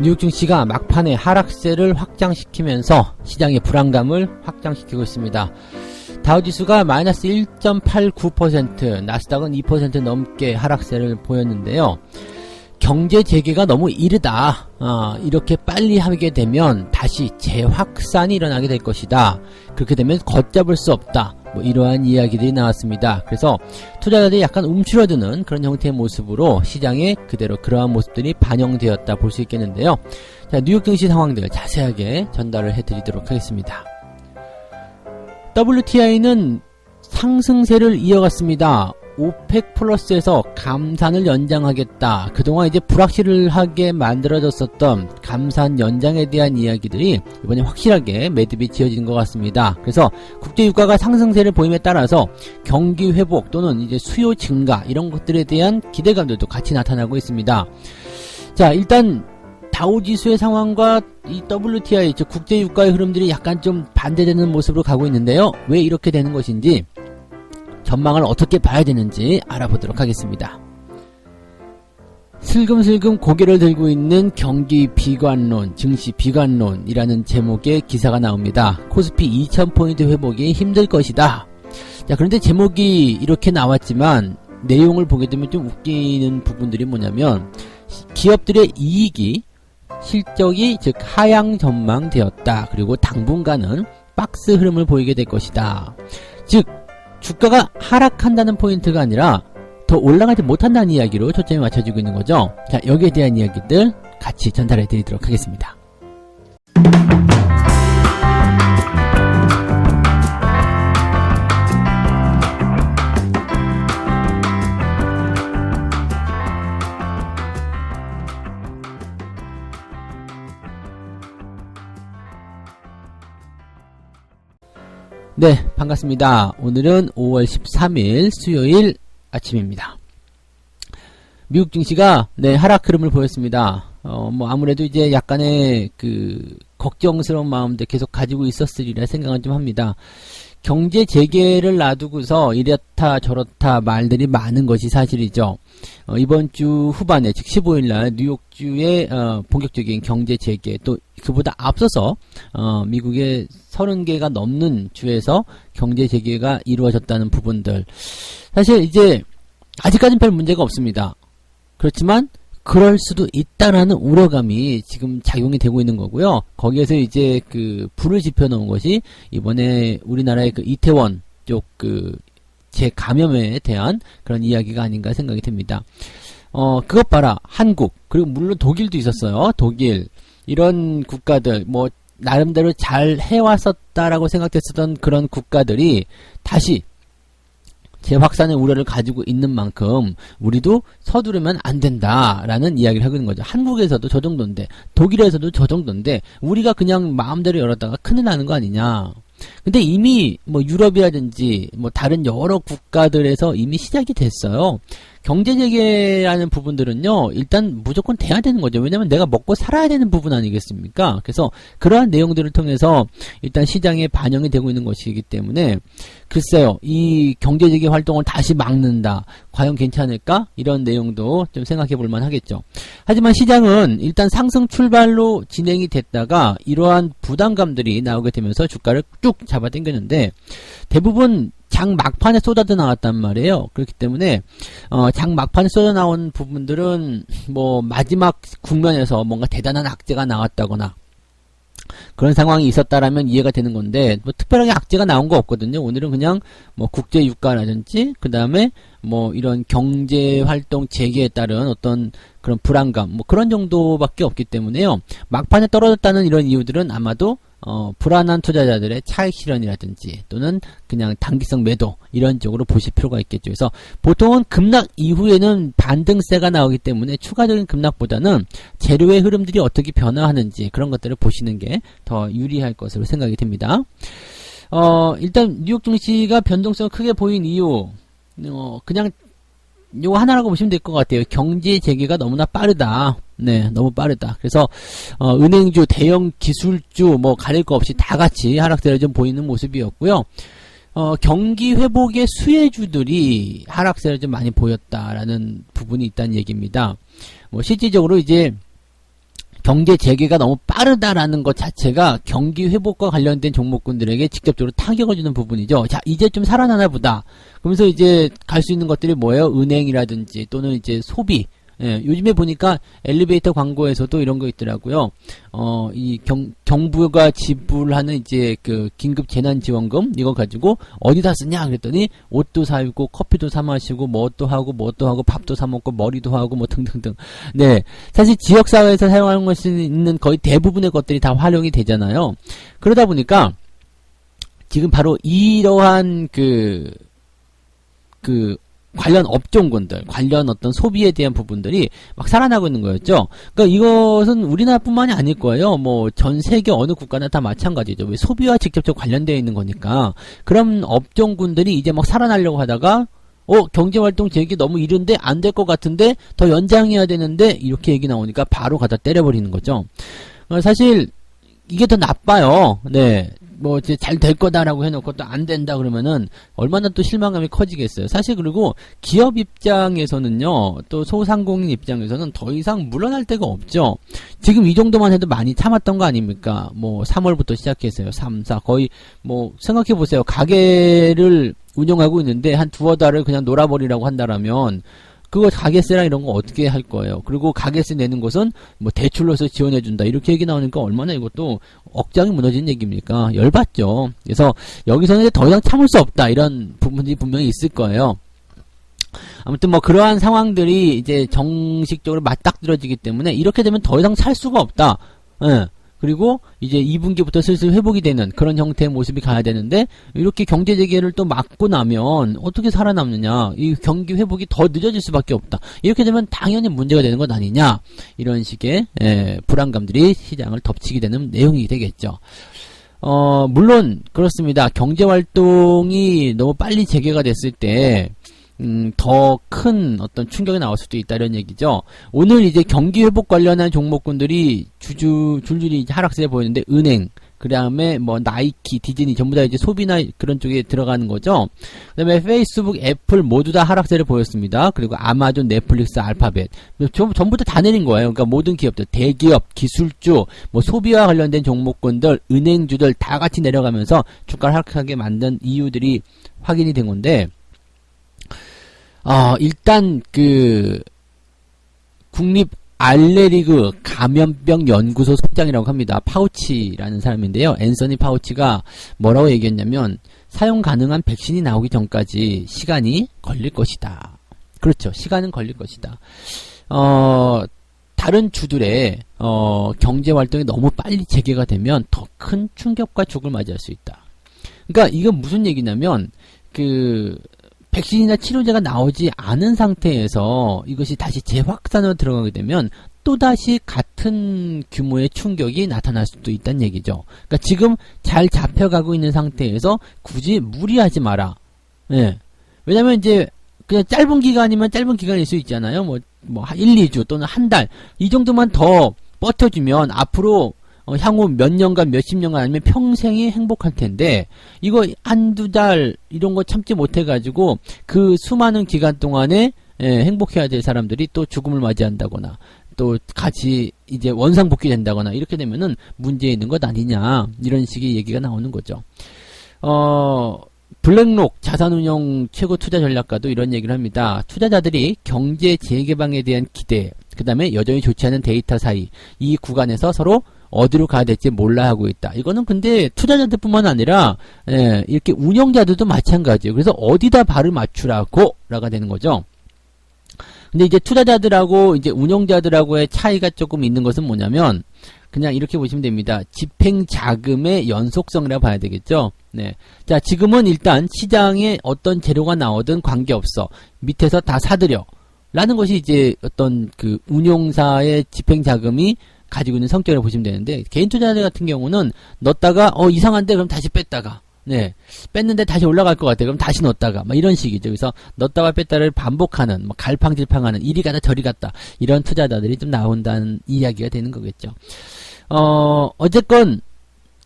뉴욕 증시가 막판에 하락세를 확장시키면서 시장의 불안감을 확장시키고 있습니다. 다우지수가 마이너스 1.89%, 나스닥은 2% 넘게 하락세를 보였는데요. 경제 재개가 너무 이르다. 이렇게 빨리 하게 되면 다시 재확산이 일어나게 될 것이다. 그렇게 되면 걷잡을 수 없다. 이러한 이야기들이 나왔습니다. 그래서 투자자들이 약간 움츠러드는 그런 형태의 모습으로 시장에 그대로 그러한 모습들이 반영되었다 볼 수 있겠는데요. 자, 뉴욕 증시 상황들 자세하게 전달을 해드리도록 하겠습니다. WTI는 상승세를 이어갔습니다. 오펙 플러스에서 감산을 연장하겠다. 그동안 이제 불확실하게 만들어졌었던 감산 연장에 대한 이야기들이 이번에 확실하게 매듭이 지어진 것 같습니다. 그래서 국제유가가 상승세를 보임에 따라서 경기 회복 또는 이제 수요 증가 이런 것들에 대한 기대감들도 같이 나타나고 있습니다. 자, 일단 다우지수의 상황과 이 WTI, 즉 국제유가의 흐름들이 약간 좀 반대되는 모습으로 가고 있는데요. 왜 이렇게 되는 것인지 전망을 어떻게 봐야 되는지 알아보도록 하겠습니다. 슬금슬금 고개를 들고 있는 경기 비관론, 증시 비관론이라는 제목의 기사가 나옵니다. 코스피 2000포인트 회복이 힘들 것이다. 자, 그런데 제목이 이렇게 나왔지만 내용을 보게 되면 좀 웃기는 부분들이 뭐냐면 기업들의 이익이 실적이 즉 하향 전망되었다. 그리고 당분간은 박스 흐름을 보이게 될 것이다. 즉 주가가 하락한다는 포인트가 아니라 더 올라가지 못한다는 이야기로 초점이 맞춰지고 있는 거죠. 자, 여기에 대한 이야기들 같이 전달해 드리도록 하겠습니다. 네, 반갑습니다. 오늘은 5월 13일 수요일 아침입니다. 미국 증시가 하락 흐름을 보였습니다. 아무래도 이제 약간의 걱정스러운 마음들 계속 가지고 있었으리라 생각은 좀 합니다. 경제 재개를 놔두고서 이렇다 저렇다 말들이 많은 것이 사실이죠. 이번 주 후반에 즉 15일날 뉴욕주의 본격적인 경제 재개, 또 그보다 앞서서 미국의 30개가 넘는 주에서 경제 재개가 이루어졌다는 부분들, 사실 이제 아직까지는 별 문제가 없습니다. 그렇지만 그럴 수도 있다라는 우려감이 지금 작용이 되고 있는 거고요. 거기에서 이제 불을 지펴 놓은 것이 이번에 우리나라의 이태원 쪽 재감염에 대한 그런 이야기가 아닌가 생각이 듭니다. 그것 봐라. 한국, 그리고 물론 독일도 있었어요. 독일. 이런 국가들, 나름대로 잘 해왔었다라고 생각됐었던 그런 국가들이 다시 재확산의 우려를 가지고 있는 만큼 우리도 서두르면 안 된다라는 이야기를 하고 있는 거죠. 한국에서도 저 정도인데, 독일에서도 저 정도인데, 우리가 그냥 마음대로 열었다가 큰일 나는 거 아니냐. 근데 이미 유럽이라든지 다른 여러 국가들에서 이미 시작이 됐어요. 경제재개라는 부분들은요, 일단 무조건 돼야 되는 거죠. 왜냐면 내가 먹고 살아야 되는 부분 아니겠습니까? 그래서 그러한 내용들을 통해서 일단 시장에 반영이 되고 있는 것이기 때문에, 글쎄요, 이 경제재개 활동을 다시 막는다. 과연 괜찮을까? 이런 내용도 좀 생각해 볼 만 하겠죠. 하지만 시장은 일단 상승 출발로 진행이 됐다가 이러한 부담감들이 나오게 되면서 주가를 쭉 잡아당겼는데, 대부분 장 막판에 쏟아져 나왔단 말이에요. 그렇기 때문에 장 막판에 쏟아 나온 부분들은 마지막 국면에서 뭔가 대단한 악재가 나왔다거나 그런 상황이 있었다라면 이해가 되는 건데, 특별하게 악재가 나온 거 없거든요. 오늘은 그냥 국제 유가라든지 그 다음에 이런 경제 활동 재개에 따른 어떤 그런 불안감 그런 정도밖에 없기 때문에요. 막판에 떨어졌다는 이런 이유들은 아마도 불안한 투자자들의 차익 실현이라든지 또는 그냥 단기성 매도 이런 쪽으로 보실 필요가 있겠죠. 그래서 보통은 급락 이후에는 반등세가 나오기 때문에 추가적인 급락보다는 재료의 흐름들이 어떻게 변화하는지 그런 것들을 보시는 게 더 유리할 것으로 생각이 됩니다. 일단 뉴욕 증시가 변동성을 크게 보인 이유, 그냥 요거 하나라고 보시면 될 것 같아요. 경제 재개가 너무나 빠르다. 네, 너무 빠르다. 그래서 은행주, 대형 기술주 가릴 거 없이 다 같이 하락세를 좀 보이는 모습이었고요. 경기 회복의 수혜주들이 하락세를 좀 많이 보였다라는 부분이 있다는 얘기입니다. 실질적으로 이제 경제 재개가 너무 빠르다라는 것 자체가 경기 회복과 관련된 종목군들에게 직접적으로 타격을 주는 부분이죠. 자, 이제 좀 살아나나 보다. 그러면서 이제 갈 수 있는 것들이 뭐예요? 은행이라든지 또는 이제 소비. 예, 요즘에 보니까 엘리베이터 광고에서도 이런 거 있더라고요. 이 정부가 지불하는 이제 그 긴급 재난지원금 이거 가지고 어디다 쓰냐 그랬더니 옷도 사입고 커피도 사 마시고 뭣도 하고 밥도 사 먹고 머리도 하고 뭐 등등등. 네, 사실 지역사회에서 사용하는 수 있는 거의 대부분의 것들이 다 활용이 되잖아요. 그러다 보니까 지금 바로 이러한 그 관련 업종군들, 관련 어떤 소비에 대한 부분들이 막 살아나고 있는 거였죠. 그러니까 이것은 우리나라뿐만이 아닐 거예요. 뭐 전 세계 어느 국가나 다 마찬가지죠. 왜 소비와 직접적으로 관련되어 있는 거니까. 그런 업종군들이 이제 막 살아나려고 하다가 경제활동 재개 너무 이른데 안 될 것 같은데 더 연장해야 되는데 이렇게 얘기 나오니까 바로 갖다 때려버리는 거죠. 사실 이게 더 나빠요. 네. 뭐 이제 잘 될 거다라고 해놓고 또 안 된다 그러면은 얼마나 또 실망감이 커지겠어요. 사실 그리고 기업 입장에서는요, 또 소상공인 입장에서는 더 이상 물러날 데가 없죠. 지금 이 정도만 해도 많이 참았던 거 아닙니까? 뭐 3월부터 시작했어요. 3, 4 거의 뭐 생각해 보세요. 가게를 운영하고 있는데 한 두어 달을 그냥 놀아버리라고 한다라면 그거 가게세랑 이런 거 어떻게 할 거예요? 그리고 가게세 내는 것은 뭐 대출로서 지원해준다. 이렇게 얘기 나오니까 얼마나 이것도 억장이 무너지는 얘기입니까? 열받죠. 그래서 여기서는 이제 더 이상 참을 수 없다. 이런 부분들이 분명히 있을 거예요. 아무튼 뭐 그러한 상황들이 이제 정식적으로 맞닥뜨려지기 때문에 이렇게 되면 더 이상 살 수가 없다. 예. 그리고 이제 2분기부터 슬슬 회복이 되는 그런 형태의 모습이 가야 되는데 이렇게 경제 재개를 또 막고 나면 어떻게 살아남느냐. 이 경기 회복이 더 늦어질 수밖에 없다. 이렇게 되면 당연히 문제가 되는 것 아니냐. 이런 식의 불안감들이 시장을 덮치게 되는 내용이 되겠죠. 물론 그렇습니다. 경제활동이 너무 빨리 재개가 됐을 때 더 큰 어떤 충격이 나올 수도 있다 이런 얘기죠. 오늘 이제 경기 회복 관련한 종목군들이 줄줄이 이제 하락세에 보이는데 은행, 그 다음에 뭐 나이키, 디즈니 전부 다 이제 소비나 그런 쪽에 들어가는 거죠. 그 다음에 페이스북, 애플 모두 다 하락세를 보였습니다. 그리고 아마존, 넷플릭스, 알파벳 전부 다 내린 거예요. 그러니까 모든 기업들, 대기업, 기술주, 뭐 소비와 관련된 종목군들, 은행주들 다 같이 내려가면서 주가를 하락하게 만든 이유들이 확인이 된 건데. 일단 국립 알레르기 감염병 연구소 소장이라고 합니다. 파우치라는 사람인데요. 앤서니 파우치가 뭐라고 얘기했냐면 사용 가능한 백신이 나오기 전까지 시간이 걸릴 것이다. 그렇죠. 시간은 걸릴 것이다. 다른 주들의 경제 활동이 너무 빨리 재개가 되면 더 큰 충격과 죽을 맞이할 수 있다. 그러니까 이건 무슨 얘기냐면 백신이나 치료제가 나오지 않은 상태에서 이것이 다시 재확산으로 들어가게 되면 또다시 같은 규모의 충격이 나타날 수도 있다는 얘기죠. 그러니까 지금 잘 잡혀가고 있는 상태에서 굳이 무리하지 마라. 예. 왜냐면 이제 그냥 짧은 기간이면 짧은 기간일 수 있잖아요. 뭐 1, 2주 또는 한 달. 이 정도만 더 버텨주면 앞으로 향후 몇 년간 몇십 년간 아니면 평생이 행복할 텐데 이거 한두 달 이런 거 참지 못해가지고 그 수많은 기간 동안에 행복해야 될 사람들이 또 죽음을 맞이한다거나 또 같이 이제 원상복귀 된다거나 이렇게 되면은 문제 있는 것 아니냐 이런 식의 얘기가 나오는 거죠. 블랙록 자산운용 최고 투자 전략가도 이런 얘기를 합니다. 투자자들이 경제 재개방에 대한 기대, 그 다음에 여전히 좋지 않은 데이터 사이 이 구간에서 서로 어디로 가야 될지 몰라 하고 있다. 이거는 근데 투자자들 뿐만 아니라 이렇게 운영자들도 마찬가지예요. 그래서 어디다 발을 맞추라고 라가 되는 거죠. 근데 이제 투자자들하고 이제 운영자들하고의 차이가 조금 있는 것은 뭐냐면 그냥 이렇게 보시면 됩니다. 집행 자금의 연속성이라고 봐야 되겠죠. 네. 자, 지금은 일단 시장에 어떤 재료가 나오든 관계없어. 밑에서 다 사들여. 라는 것이 이제 어떤 운용사의 집행 자금이 가지고 있는 성격을 보시면 되는데 개인 투자자 같은 경우는 넣었다가 이상한데 그럼 다시 뺐다가 뺐는데 다시 올라갈 것 같아 그럼 다시 넣었다가 이런 식이죠. 그래서 넣었다가 뺐다를 반복하는 갈팡질팡하는 이리 갔다 저리 갔다 이런 투자자들이 좀 나온다는 이야기가 되는 거겠죠. 어쨌건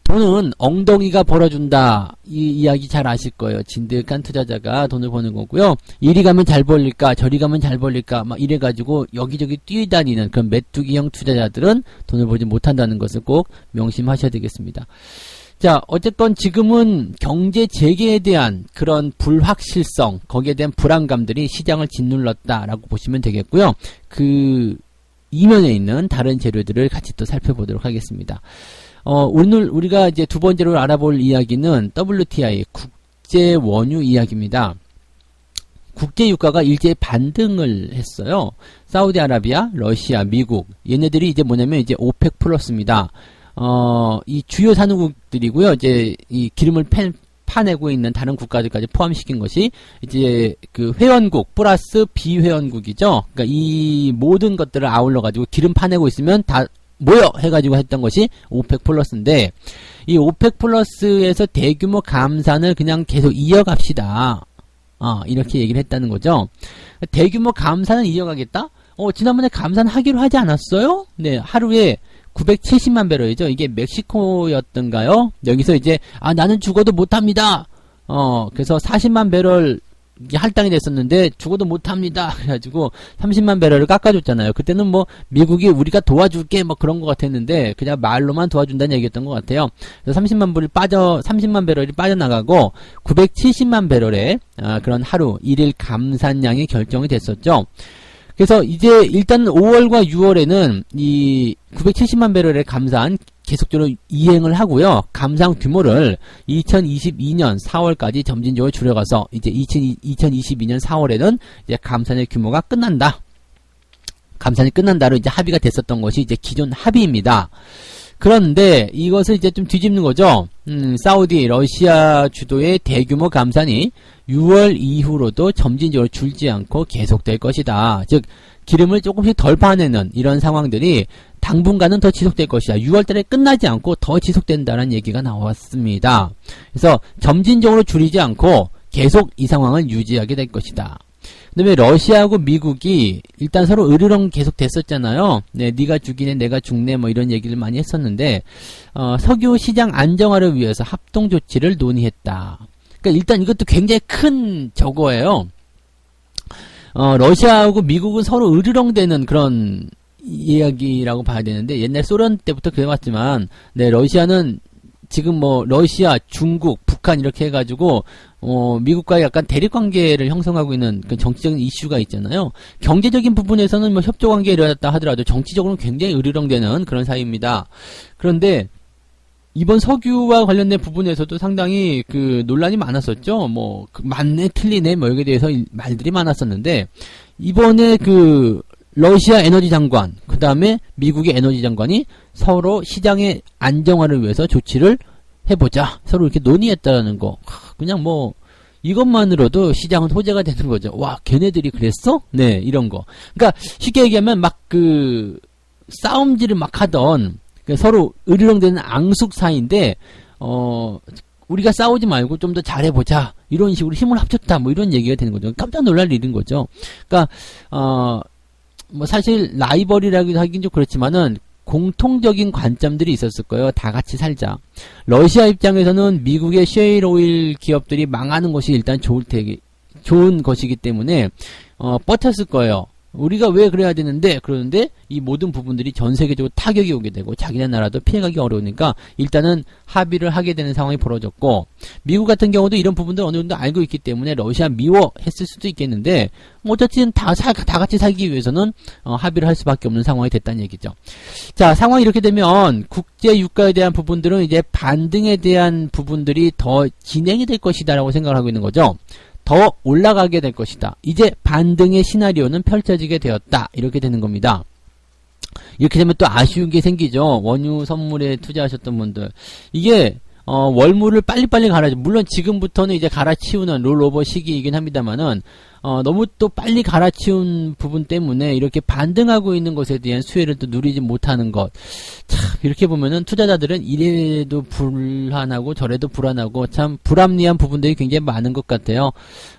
돈은 엉덩이가 벌어준다. 이 이야기 잘 아실 거예요. 진득한 투자자가 돈을 버는 거고요. 이리 가면 잘 벌릴까, 저리 가면 잘 벌릴까, 막 이래가지고 여기저기 뛰다니는 그런 메뚜기형 투자자들은 돈을 벌지 못한다는 것을 꼭 명심하셔야 되겠습니다. 자, 어쨌건 지금은 경제 재개에 대한 그런 불확실성, 거기에 대한 불안감들이 시장을 짓눌렀다라고 보시면 되겠고요. 그 이면에 있는 다른 재료들을 같이 또 살펴보도록 하겠습니다. 오늘 우리가 이제 두 번째로 알아볼 이야기는 WTI, 국제 원유 이야기입니다. 국제 유가가 일제히 반등을 했어요. 사우디아라비아, 러시아, 미국, 얘네들이 이제 뭐냐면 이제 오펙 플러스입니다. 이 주요 산유국들이고요. 이제 이 기름을 파내고 있는 다른 국가들까지 포함시킨 것이 이제 그 회원국 플러스 비회원국이죠. 그러니까 이 모든 것들을 아울러 가지고 기름 파내고 있으면 다 모여 해가지고 했던 것이 오펙 플러스인데, 이 오펙 플러스에서 대규모 감산을 그냥 계속 이어갑시다. 이렇게 얘기를 했다는 거죠. 대규모 감산을 이어가겠다? 지난번에 감산하기로 하지 않았어요? 네, 하루에 970만 배럴이죠. 이게 멕시코였던가요? 여기서 이제, 나는 죽어도 못합니다. 그래서 40만 배럴 할당이 됐었는데 죽어도 못합니다. 그래가지고 30만 배럴을 깎아줬잖아요. 그때는 뭐 미국이 우리가 도와줄게 뭐 그런 것 같았는데 그냥 말로만 도와준다는 얘기였던 것 같아요. 그래서 30만 배럴이 빠져나가고 970만 배럴의 그런 하루 1일 감산량이 결정이 됐었죠. 그래서 이제 일단 5월과 6월에는 이 970만 배럴의 감산 계속적으로 이행을 하고요. 감산 규모를 2022년 4월까지 점진적으로 줄여가서 이제 2022년 4월에는 이제 감산의 규모가 끝난다. 감산이 끝난다로 이제 합의가 됐었던 것이 이제 기존 합의입니다. 그런데 이것을 이제 좀 뒤집는 거죠. 사우디, 러시아 주도의 대규모 감산이 6월 이후로도 점진적으로 줄지 않고 계속될 것이다. 즉 기름을 조금씩 덜 파내는 이런 상황들이 당분간은 더 지속될 것이다. 6월달에 끝나지 않고 더 지속된다는 얘기가 나왔습니다. 그래서 점진적으로 줄이지 않고 계속 이 상황을 유지하게 될 것이다. 그 다음에 러시아하고 미국이 일단 서로 으르렁 계속 됐었잖아요. 네, 네가 죽이네 내가 죽네 뭐 이런 얘기를 많이 했었는데 석유 시장 안정화를 위해서 합동 조치를 논의했다. 그러니까 일단 이것도 굉장히 큰 저거예요. 러시아하고 미국은 서로 으르렁대는 그런 이야기라고 봐야 되는데, 옛날 소련 때부터 그래왔지만, 네, 러시아는 지금 뭐 러시아, 중국, 북한 이렇게 해가지고 미국과의 약간 대립 관계를 형성하고 있는 그 정치적인 이슈가 있잖아요. 경제적인 부분에서는 뭐 협조 관계에 이르렀다 하더라도 정치적으로는 굉장히 으르렁대는 그런 사이입니다. 그런데 이번 석유와 관련된 부분에서도 상당히 그 논란이 많았었죠. 뭐 맞네, 틀리네, 뭐 여기에 대해서 말들이 많았었는데, 이번에 그 러시아 에너지 장관, 그 다음에 미국의 에너지 장관이 서로 시장의 안정화를 위해서 조치를 해보자. 서로 이렇게 논의했다는 거. 그냥 뭐 이것만으로도 시장은 호재가 되는 거죠. 와, 걔네들이 그랬어? 네, 이런 거. 그러니까 쉽게 얘기하면 막 그 싸움질을 막 하던 서로 으르렁대는 앙숙 사이인데 우리가 싸우지 말고 좀 더 잘해보자. 이런 식으로 힘을 합쳤다. 뭐 이런 얘기가 되는 거죠. 깜짝 놀랄 일인 거죠. 그러니까 뭐 사실 라이벌이라기도 하긴 좀 그렇지만은 공통적인 관점들이 있었을 거예요. 다 같이 살자. 러시아 입장에서는 미국의 셰일 오일 기업들이 망하는 것이 일단 좋은 것이기 때문에 버텼을 거예요. 우리가 왜 그래야 되는데, 그러는데 이 모든 부분들이 전 세계적으로 타격이 오게 되고 자기네 나라도 피해가기 어려우니까 일단은 합의를 하게 되는 상황이 벌어졌고, 미국 같은 경우도 이런 부분들 어느 정도 알고 있기 때문에 러시아 미워했을 수도 있겠는데 어쨌든 다 같이 살기 위해서는 합의를 할 수밖에 없는 상황이 됐다는 얘기죠. 자, 상황이 이렇게 되면 국제 유가에 대한 부분들은 이제 반등에 대한 부분들이 더 진행이 될 것이다 라고 생각을 하고 있는 거죠. 더 올라가게 될 것이다. 이제 반등의 시나리오는 펼쳐지게 되었다. 이렇게 되는 겁니다. 이렇게 되면 또 아쉬운 게 생기죠. 원유 선물에 투자하셨던 분들. 이게 월물을 빨리빨리 물론 지금부터는 이제 갈아치우는 롤오버 시기이긴 합니다만은 너무 또 빨리 갈아치운 부분 때문에 이렇게 반등하고 있는 것에 대한 수혜를 또 누리지 못하는 것. 참, 이렇게 보면은 투자자들은 이래도 불안하고 저래도 불안하고 참 불합리한 부분들이 굉장히 많은 것 같아요.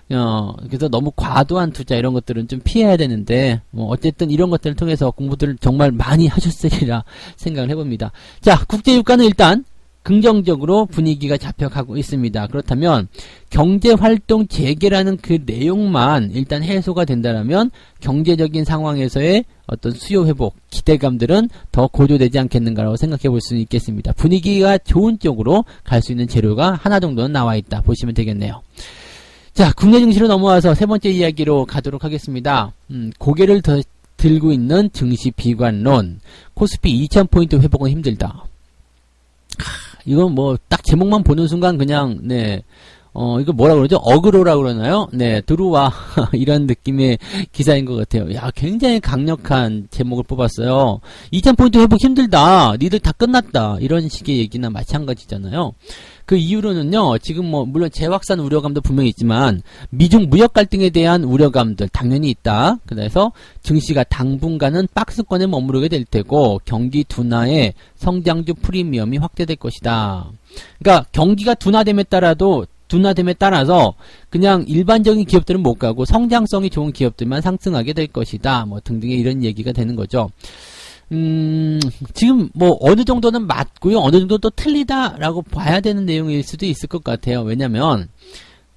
그래서 너무 과도한 투자 이런 것들은 좀 피해야 되는데, 어쨌든 이런 것들을 통해서 공부들을 정말 많이 하셨으리라 생각을 해봅니다. 자, 국제유가는 일단 긍정적으로 분위기가 잡혀가고 있습니다. 그렇다면 경제활동 재개라는 그 내용만 일단 해소가 된다면 경제적인 상황에서의 어떤 수요 회복, 기대감들은 더 고조되지 않겠는가라고 생각해 볼 수 있겠습니다. 분위기가 좋은 쪽으로 갈 수 있는 재료가 하나 정도는 나와 있다 보시면 되겠네요. 자, 국내 증시로 넘어와서 세 번째 이야기로 가도록 하겠습니다. 고개를 더 들고 있는 증시 비관론. 코스피 2000포인트 회복은 힘들다. 이건 뭐 딱 제목만 보는 순간 그냥 이거 뭐라 그러죠? 어그로라고 그러나요? 네, 들어와. 이런 느낌의 기사인 것 같아요. 야, 굉장히 강력한 제목을 뽑았어요. 2000포인트 회복 힘들다. 니들 다 끝났다. 이런 식의 얘기나 마찬가지잖아요. 그 이유로는요, 지금 뭐, 물론 재확산 우려감도 분명히 있지만, 미중 무역 갈등에 대한 우려감들 당연히 있다. 그래서 증시가 당분간은 박스권에 머무르게 될 테고, 경기 둔화에 성장주 프리미엄이 확대될 것이다. 그러니까 경기가 둔화됨에 따라서 그냥 일반적인 기업들은 못 가고 성장성이 좋은 기업들만 상승하게 될 것이다. 뭐 등등의 이런 얘기가 되는 거죠. 지금 뭐 어느 정도는 맞고요. 어느 정도 또 틀리다라고 봐야 되는 내용일 수도 있을 것 같아요. 왜냐면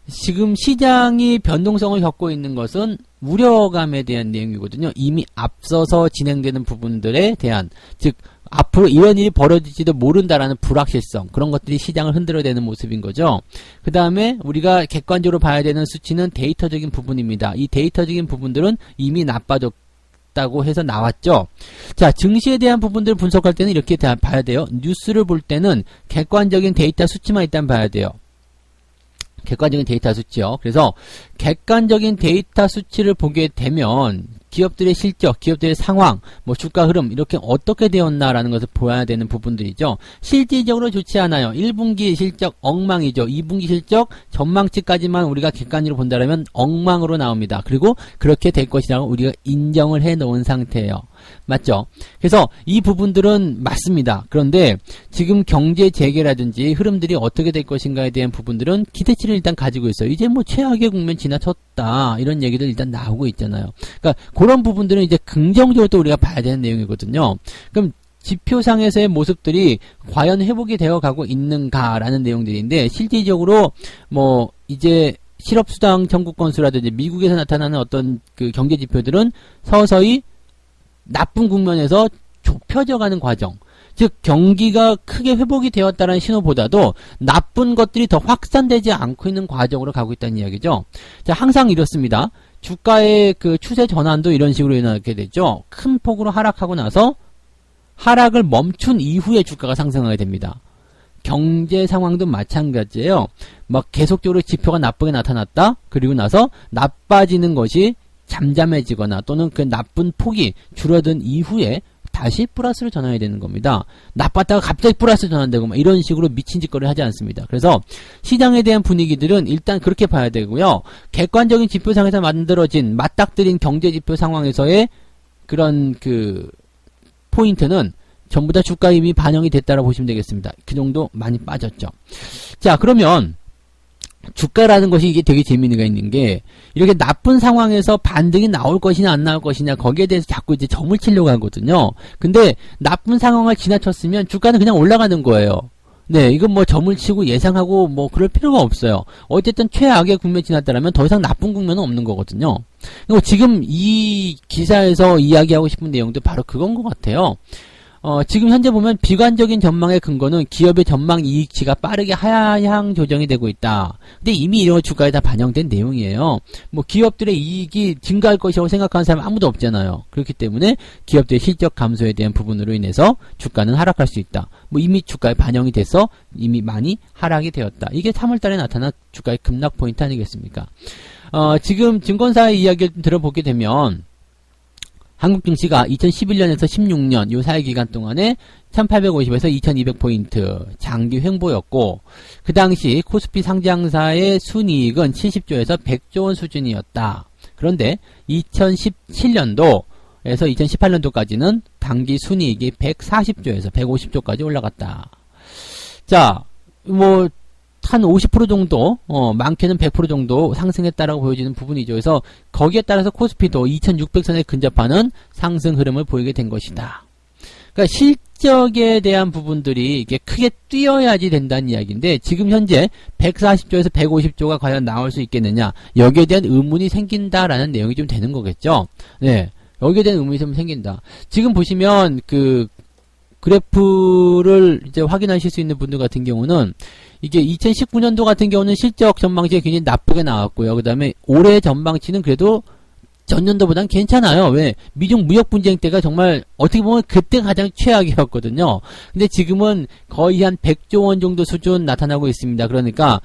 지금 시장이 변동성을 겪고 있는 것은 우려감에 대한 내용이거든요. 이미 앞서서 진행되는 부분들에 대한, 즉 앞으로 이런 일이 벌어질지도 모른다라는 불확실성, 그런 것들이 시장을 흔들어대는 모습인 거죠. 그 다음에 우리가 객관적으로 봐야 되는 수치는 데이터적인 부분입니다. 이 데이터적인 부분들은 이미 나빠졌다고 해서 나왔죠. 자, 증시에 대한 부분들을 분석할 때는 이렇게 봐야 돼요. 뉴스를 볼 때는 객관적인 데이터 수치만 일단 봐야 돼요. 객관적인 데이터 수치요. 그래서 객관적인 데이터 수치를 보게 되면 기업들의 실적, 기업들의 상황, 뭐 주가 흐름 이렇게 어떻게 되었나라는 것을 보아야 되는 부분들이죠. 실질적으로 좋지 않아요. 1분기 실적 엉망이죠. 2분기 실적 전망치까지만 우리가 객관적으로 본다면 엉망으로 나옵니다. 그리고 그렇게 될 것이라고 우리가 인정을 해 놓은 상태예요. 맞죠? 그래서 이 부분들은 맞습니다. 그런데 지금 경제 재개라든지 흐름들이 어떻게 될 것인가에 대한 부분들은 기대치를 일단 가지고 있어요. 이제 뭐 최악의 국면 지나쳤다 이런 얘기들 일단 나오고 있잖아요. 그러니까 그런 부분들은 이제 긍정적으로 또 우리가 봐야 되는 내용이거든요. 그럼 지표상에서의 모습들이 과연 회복이 되어 가고 있는가라는 내용들인데, 실질적으로 뭐 이제 실업수당 청구 건수라든지 미국에서 나타나는 어떤 그 경제 지표들은 서서히 나쁜 국면에서 좁혀져가는 과정, 즉 경기가 크게 회복이 되었다는 신호보다도 나쁜 것들이 더 확산되지 않고 있는 과정으로 가고 있다는 이야기죠. 자, 항상 이렇습니다. 주가의 그 추세 전환도 이런 식으로 일어나게 되죠. 큰 폭으로 하락하고 나서 하락을 멈춘 이후에 주가가 상승하게 됩니다. 경제 상황도 마찬가지예요. 막 계속적으로 지표가 나쁘게 나타났다. 그리고 나서 나빠지는 것이 잠잠해지거나 또는 그 나쁜 폭이 줄어든 이후에 다시 플러스로 전환해야 되는 겁니다. 나빴다가 갑자기 플러스 전환되고 막 이런 식으로 미친 짓거리를 하지 않습니다. 그래서 시장에 대한 분위기들은 일단 그렇게 봐야 되고요. 객관적인 지표상에서 만들어진 맞닥뜨린 경제지표 상황에서의 그런 그 포인트는 전부 다 주가에 이미 반영이 됐다고 보시면 되겠습니다. 그 정도 많이 빠졌죠. 자, 그러면 주가라는 것이 이게 되게 재미있는 게 있는 게, 이렇게 나쁜 상황에서 반등이 나올 것이냐 안 나올 것이냐 거기에 대해서 자꾸 이제 점을 치려고 하거든요. 근데 나쁜 상황을 지나쳤으면 주가는 그냥 올라가는 거예요. 네, 이건 뭐 점을 치고 예상하고 뭐 그럴 필요가 없어요. 어쨌든 최악의 국면이 지났다면 더 이상 나쁜 국면은 없는 거거든요. 그리고 지금 이 기사에서 이야기하고 싶은 내용도 바로 그건 것 같아요. 지금 현재 보면 비관적인 전망의 근거는 기업의 전망 이익치가 빠르게 하향 조정이 되고 있다. 근데 이미 이런 주가에 다 반영된 내용이에요. 뭐 기업들의 이익이 증가할 것이라고 생각하는 사람 아무도 없잖아요. 그렇기 때문에 기업들의 실적 감소에 대한 부분으로 인해서 주가는 하락할 수 있다. 뭐 이미 주가에 반영이 돼서 이미 많이 하락이 되었다. 이게 3월달에 나타난 주가의 급락 포인트 아니겠습니까? 지금 증권사의 이야기를 들어보게 되면 한국 증시가 2011년에서 16년 요 사이 기간 동안에 1850에서 2200포인트 장기 횡보였고, 그 당시 코스피 상장사의 순이익은 70조에서 100조 원 수준이었다. 그런데 2017년도에서 2018년도까지는 단기 순이익이 140조에서 150조까지 올라갔다. 자, 뭐 한 50% 정도, 많게는 100% 정도 상승했다라고 보여지는 부분이죠. 그래서 거기에 따라서 코스피도 2600선에 근접하는 상승 흐름을 보이게 된 것이다. 그러니까 실적에 대한 부분들이 이게 크게 뛰어야지 된다는 이야기인데 지금 현재 140조에서 150조가 과연 나올 수 있겠느냐 여기에 대한 의문이 생긴다라는 내용이 좀 되는 거겠죠. 네, 여기에 대한 의문이 좀 생긴다. 지금 보시면 그 그래프를 이제 확인하실 수 있는 분들 같은 경우는 이게 2019년도 같은 경우는 실적 전망치가 굉장히 나쁘게 나왔고요. 그 다음에 올해 전망치는 그래도 전년도보다는 괜찮아요. 왜? 미중 무역 분쟁 때가 정말 어떻게 보면 그때가 가장 최악이었거든요. 근데 지금은 거의 한 100조 원 정도 수준 나타나고 있습니다. 그러니까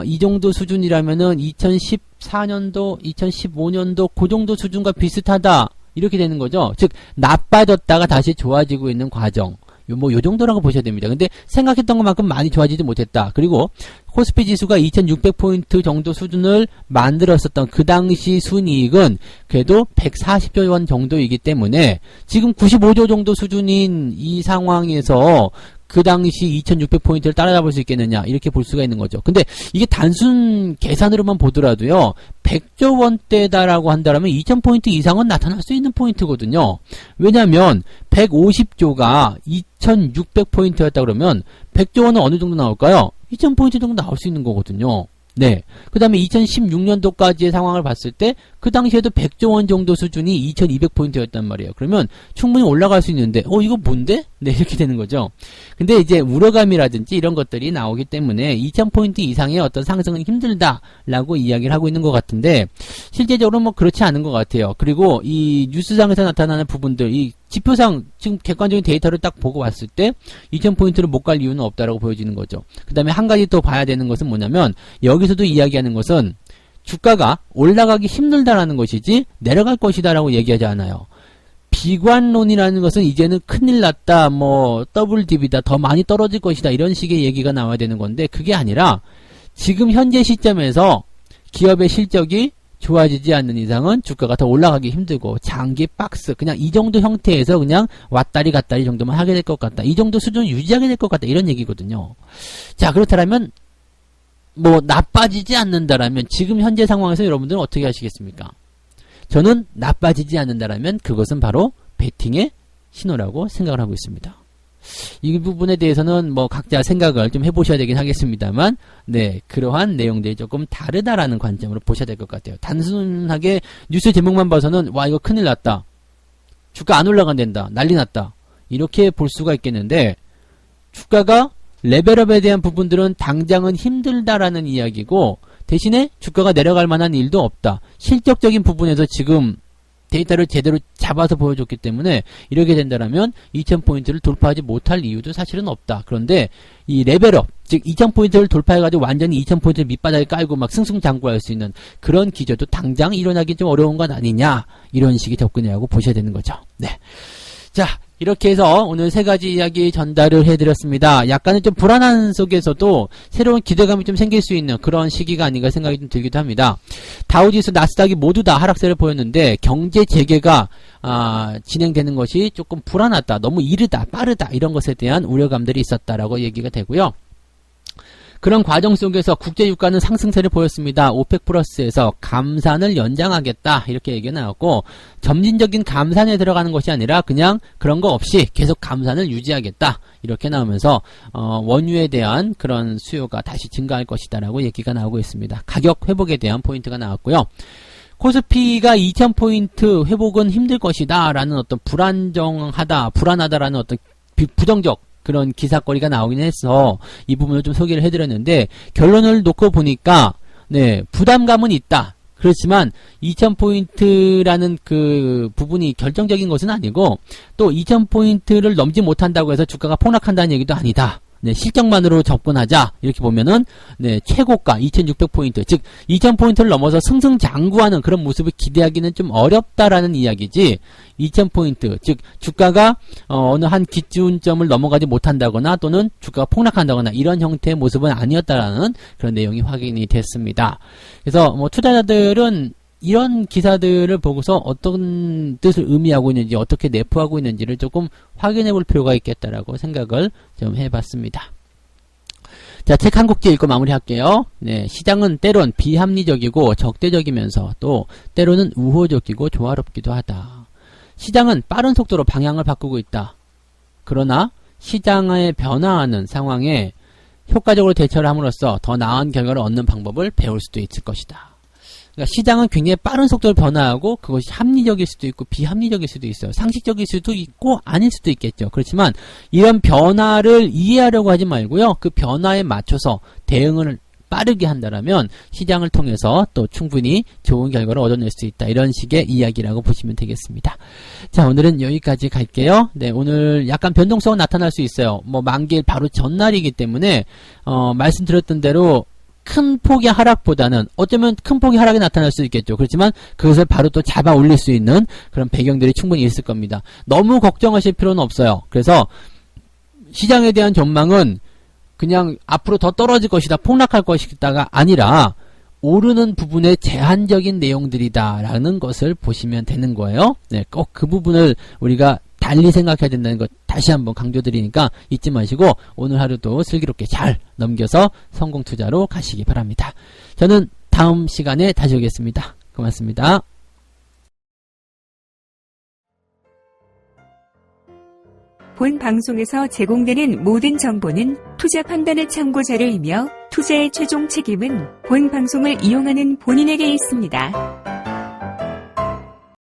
이 정도 수준이라면은 2014년도, 2015년도 그 정도 수준과 비슷하다. 이렇게 되는 거죠. 즉 나빠졌다가 다시 좋아지고 있는 과정. 요 정도라고 보셔야 됩니다. 근데 생각했던 것만큼 많이 좋아지지 못했다. 그리고 코스피 지수가 2600포인트 정도 수준을 만들었었던 그 당시 순이익은 그래도 140조 원 정도이기 때문에 지금 95조 정도 수준인 이 상황에서 그 당시 2600포인트를 따라잡을 수 있겠느냐 이렇게 볼 수가 있는 거죠. 근데 이게 단순 계산으로만 보더라도요 100조 원대다라고 한다면 2000포인트 이상은 나타날 수 있는 포인트거든요. 왜냐하면 150조가 2600포인트였다 그러면 100조 원은 어느 정도 나올까요? 2000포인트 정도 나올 수 있는 거거든요. 네. 그 다음에 2016년도까지의 상황을 봤을 때 그 당시에도 100조 원 정도 수준이 2200포인트였단 말이에요. 그러면 충분히 올라갈 수 있는데 이거 뭔데? 네, 이렇게 되는 거죠. 근데 이제 우려감이라든지 이런 것들이 나오기 때문에 2000포인트 이상의 어떤 상승은 힘들다라고 이야기를 하고 있는 것 같은데 실제적으로 뭐 그렇지 않은 것 같아요. 그리고 이 뉴스상에서 나타나는 부분들, 이 지표상 지금 객관적인 데이터를 딱 보고 왔을 때 2000포인트를 못 갈 이유는 없다라고 보여지는 거죠. 그 다음에 한 가지 또 봐야 되는 것은 뭐냐면 여기서도 이야기하는 것은 주가가 올라가기 힘들다라는 것이지 내려갈 것이다라고 얘기하지 않아요. 비관론이라는 것은 이제는 큰일 났다, 뭐 더블 딥이다, 더 많이 떨어질 것이다 이런 식의 얘기가 나와야 되는 건데 그게 아니라 지금 현재 시점에서 기업의 실적이 좋아지지 않는 이상은 주가가 더 올라가기 힘들고 장기 박스 그냥 이 정도 형태에서 그냥 왔다리 갔다리 정도만 하게 될 것 같다. 이 정도 수준을 유지하게 될 것 같다. 이런 얘기거든요. 자, 그렇다면 뭐 나빠지지 않는다라면 지금 현재 상황에서 여러분들은 어떻게 하시겠습니까? 저는 나빠지지 않는다라면 그것은 바로 베팅의 신호라고 생각을 하고 있습니다. 이 부분에 대해서는 뭐 각자 생각을 좀 해보셔야 되긴 하겠습니다만 네, 그러한 내용들이 조금 다르다라는 관점으로 보셔야 될 것 같아요. 단순하게 뉴스 제목만 봐서는 와 이거 큰일 났다, 주가 안 올라간댄다, 난리 났다 이렇게 볼 수가 있겠는데 주가가 레벨업에 대한 부분들은 당장은 힘들다라는 이야기고 대신에 주가가 내려갈 만한 일도 없다. 실적적인 부분에서 지금 데이터를 제대로 잡아서 보여줬기 때문에 이렇게 된다면 2000포인트를 돌파하지 못할 이유도 사실은 없다. 그런데 이 레벨업, 즉 2000포인트를 돌파해가지고 완전히 2000포인트를 밑바닥에 깔고 막 승승장구할 수 있는 그런 기저도 당장 일어나기 좀 어려운 건 아니냐, 이런 식의 접근이라고 보셔야 되는 거죠. 네. 자, 이렇게 해서 오늘 세 가지 이야기 전달을 해드렸습니다. 약간은 좀 불안한 속에서도 새로운 기대감이 좀 생길 수 있는 그런 시기가 아닌가 생각이 좀 들기도 합니다. 다우지수, 나스닥이 모두 다 하락세를 보였는데 경제 재개가 진행되는 것이 조금 불안하다, 너무 이르다, 빠르다 이런 것에 대한 우려감들이 있었다라고 얘기가 되고요. 그런 과정 속에서 국제유가는 상승세를 보였습니다. 오펙 플러스에서 감산을 연장하겠다 이렇게 얘기가 나왔고 점진적인 감산에 들어가는 것이 아니라 그냥 그런 거 없이 계속 감산을 유지하겠다 이렇게 나오면서 원유에 대한 그런 수요가 다시 증가할 것이다 라고 얘기가 나오고 있습니다. 가격 회복에 대한 포인트가 나왔고요. 코스피가 2000포인트 회복은 힘들 것이다 라는 어떤 불안하다라는 어떤 부정적 그런 기사거리가 나오긴 해서 이 부분을 좀 소개를 해드렸는데 결론을 놓고 보니까 네, 부담감은 있다. 그렇지만 2000포인트라는 그 부분이 결정적인 것은 아니고 또 2000포인트를 넘지 못한다고 해서 주가가 폭락한다는 얘기도 아니다. 네, 실적만으로 접근하자 이렇게 보면은 네, 최고가 2600포인트 즉 2000포인트를 넘어서 승승장구하는 그런 모습을 기대하기는 좀 어렵다라는 이야기지 2000포인트 즉 주가가 어느 한 기준점을 넘어가지 못한다거나 또는 주가가 폭락한다거나 이런 형태의 모습은 아니었다라는 그런 내용이 확인이 됐습니다. 그래서 뭐 투자자들은 이런 기사들을 보고서 어떤 뜻을 의미하고 있는지 어떻게 내포하고 있는지를 조금 확인해 볼 필요가 있겠다라고 생각을 좀 해봤습니다. 자, 책 한 곡지 읽고 마무리할게요. 네, 시장은 때론 비합리적이고 적대적이면서 또 때로는 우호적이고 조화롭기도 하다. 시장은 빠른 속도로 방향을 바꾸고 있다. 그러나 시장에 변화하는 상황에 효과적으로 대처를 함으로써 더 나은 결과를 얻는 방법을 배울 수도 있을 것이다. 그러니까 시장은 굉장히 빠른 속도로 변화하고 그것이 합리적일 수도 있고 비합리적일 수도 있어요. 상식적일 수도 있고 아닐 수도 있겠죠. 그렇지만 이런 변화를 이해하려고 하지 말고요. 그 변화에 맞춰서 대응을 빠르게 한다라면 시장을 통해서 또 충분히 좋은 결과를 얻어낼 수 있다. 이런 식의 이야기라고 보시면 되겠습니다. 자, 오늘은 여기까지 갈게요. 네, 오늘 약간 변동성은 나타날 수 있어요. 뭐 만기일 바로 전날이기 때문에 말씀드렸던 대로 큰 폭의 하락보다는 어쩌면 큰 폭의 하락이 나타날 수 있겠죠. 그렇지만 그것을 바로 또 잡아 올릴 수 있는 그런 배경들이 충분히 있을 겁니다. 너무 걱정하실 필요는 없어요. 그래서 시장에 대한 전망은 그냥 앞으로 더 떨어질 것이다, 폭락할 것이다가 아니라 오르는 부분의 제한적인 내용들이다라는 것을 보시면 되는 거예요. 네, 꼭 그 부분을 우리가 달리 생각해야 된다는 것 다시 한번 강조드리니까 잊지 마시고 오늘 하루도 슬기롭게 잘 넘겨서 성공 투자로 가시기 바랍니다. 저는 다음 시간에 다시 오겠습니다. 고맙습니다. 본 방송에서 제공되는 모든 정보는 투자 판단의 참고 자료이며 투자의 최종 책임은 본 방송을 이용하는 본인에게 있습니다.